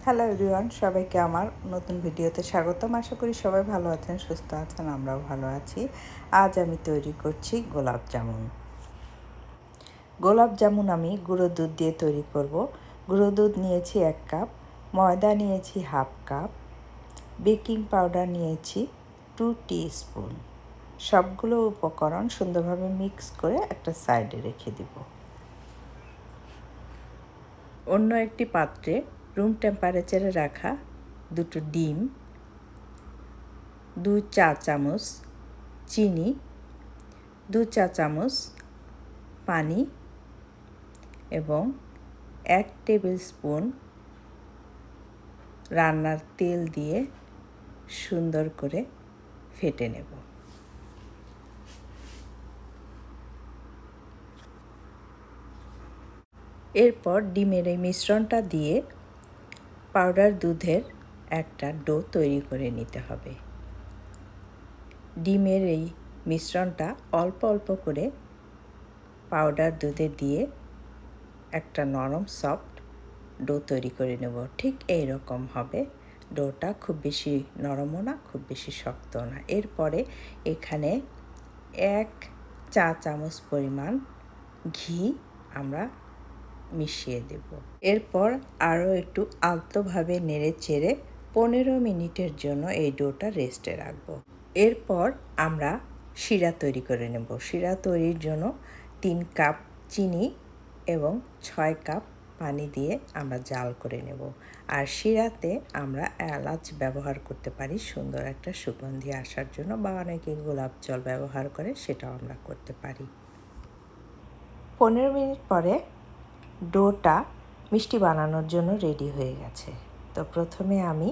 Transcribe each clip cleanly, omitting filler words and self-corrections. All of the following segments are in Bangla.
হ্যালো এভরিওয়ান, সবাইকে আমার নতুন ভিডিওতে স্বাগতম। আশা করি সবাই ভালো আছেন, সুস্থ আছেন, আমরাও ভালো আছি। আজ আমি তৈরি করছি গোলাপ জামুন। গোলাপ জামুন আমি গুঁড়ো দুধ দিয়ে তৈরি করব। গুঁড়ো দুধ নিয়েছি 1 কাপ, ময়দা নিয়েছি 1/2 কাপ, বেকিং পাউডার নিয়েছি 2 টিস্পুন। সবগুলো উপকরণ সুন্দরভাবে মিক্স করে একটা সাইডে রেখে দিব। অন্য একটি পাত্রে রুম টেম্পারেচারে রাখা 2টো ডিম, 2 চা চামচ চিনি, 2 চা চামচ পানি এবং 1 টেবিল স্পুন রান্নার তেল দিয়ে সুন্দর করে ফেটে নেব। এরপর ডিমের এই মিশ্রণটা দিয়ে পাউডার দুধের একটা ডো তৈরি করে নিতে হবে। ডিমের এই মিশ্রণটা অল্প অল্প করে পাউডার দুধে দিয়ে একটা নরম সফট ডো তৈরি করে নেব। ঠিক এই রকম হবে ডোটা, খুব বেশি নরমও না, খুব বেশি শক্তও না। এরপরে এখানে 1 চা চামচ পরিমাণ ঘি আমরা মিশিয়ে দেব। এরপর আরও একটু আলতোভাবে নেড়ে চেড়ে 15 মিনিটের জন্য এই ডোটা রেস্টে রাখব। এরপর আমরা শিরা তৈরি করে নেব। শিরা তৈরির জন্য 3 কাপ চিনি এবং 6 কাপ পানি দিয়ে আমরা জাল করে নেব। আর শিরাতে আমরা এলাচ ব্যবহার করতে পারি সুন্দর একটা সুগন্ধি আসার জন্য, বা অনেকে গোলাপ জল ব্যবহার করে, সেটাও আমরা করতে পারি। 15 মিনিট পরে ডোটা মিষ্টি বানানোর জন্য রেডি হয়ে গেছে। তো প্রথমে আমি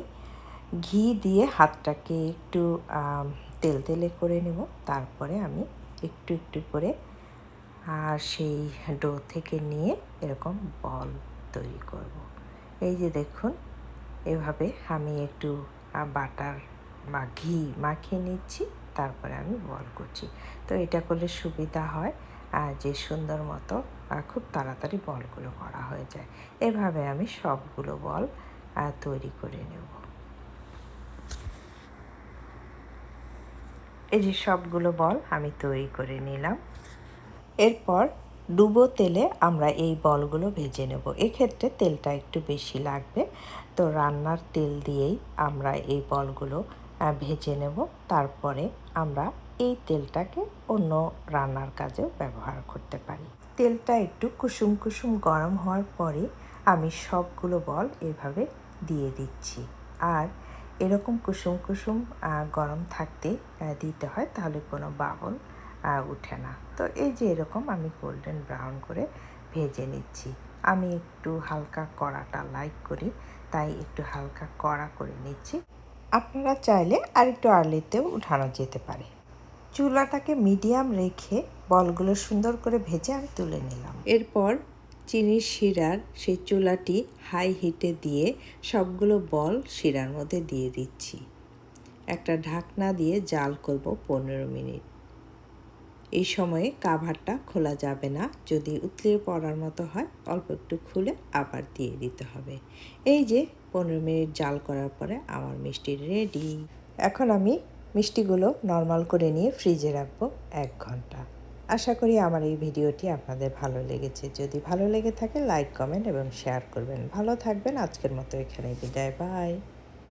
ঘি দিয়ে হাতটাকে একটু তেলতেলে করে নেব। তারপরে আমি একটু একটু করে সেই ডো থেকে নিয়ে এরকম বল তৈরি করব। এই যে দেখুন, এভাবে আমি একটু বাটার বা ঘি মাখিয়ে নিচ্ছি, তারপরে আমি বল করছি। তো এটা করলে সুবিধা হয় যে সুন্দর মতো খুব তাড়াতাড়ি বলগুলো করা হয়ে যায়। এভাবে আমি সবগুলো বল তৈরি করে নেব। এই যে সবগুলো বল আমি তৈরি করে নিলাম। এরপর ডুবো তেলে আমরা এই বলগুলো ভেজে নেব। এক্ষেত্রে তেলটা একটু বেশি লাগবে। তো রান্নার তেল দিয়েই আমরা এই বলগুলো ভেজে নেব। তারপরে আমরা এই তেলটাকে অন্য রান্নার কাজেও ব্যবহার করতে পারি। তেলটা একটু কুসুম কুসুম গরম হওয়ার পরে আমি সবগুলো বল এভাবে দিয়ে দিচ্ছি। আর এরকম কুসুম কুসুম গরম থাকতে দিতে হয়, তাহলে কোনো বাবল উঠে না। তো এই যে এরকম আমি গোল্ডেন ব্রাউন করে ভেজে নিচ্ছি। আমি একটু হালকা কড়াটা লাইক করি, তাই একটু হালকা কড়া করে নিচ্ছি। আপনারা চাইলে আর একটু আর্লিতেও উঠানো যেতে পারে। চুলাটাকে মিডিয়াম রেখে বলগুলো সুন্দর করে ভেজে আমি তুলে নিলাম। এরপর চিনির শিরার সেই চুলাটি হাই হিটে দিয়ে সবগুলো বল শিরার মধ্যে দিয়ে দিচ্ছি। একটা ঢাকনা দিয়ে জাল করব 15 মিনিট। এই সময়ে কাভারটা খোলা যাবে না। যদি উতলিয়ে পড়ার মতো হয়, অল্প একটু খুলে আবার দিয়ে দিতে হবে। এই যে 15 মিনিট জাল করার পরে আমার মিষ্টি রেডি। এখন আমি মিষ্টিগুলো নরমাল করে নিয়ে ফ্রিজে রাখবো 1 ঘন্টা। আশা করি আমার এই ভিডিওটি আপনাদের ভালো লেগেছে। যদি ভালো লেগে থাকে লাইক, কমেন্ট এবং শেয়ার করবেন। ভালো থাকবেন। আজকের মতো এখানেই বিদায়। বাই।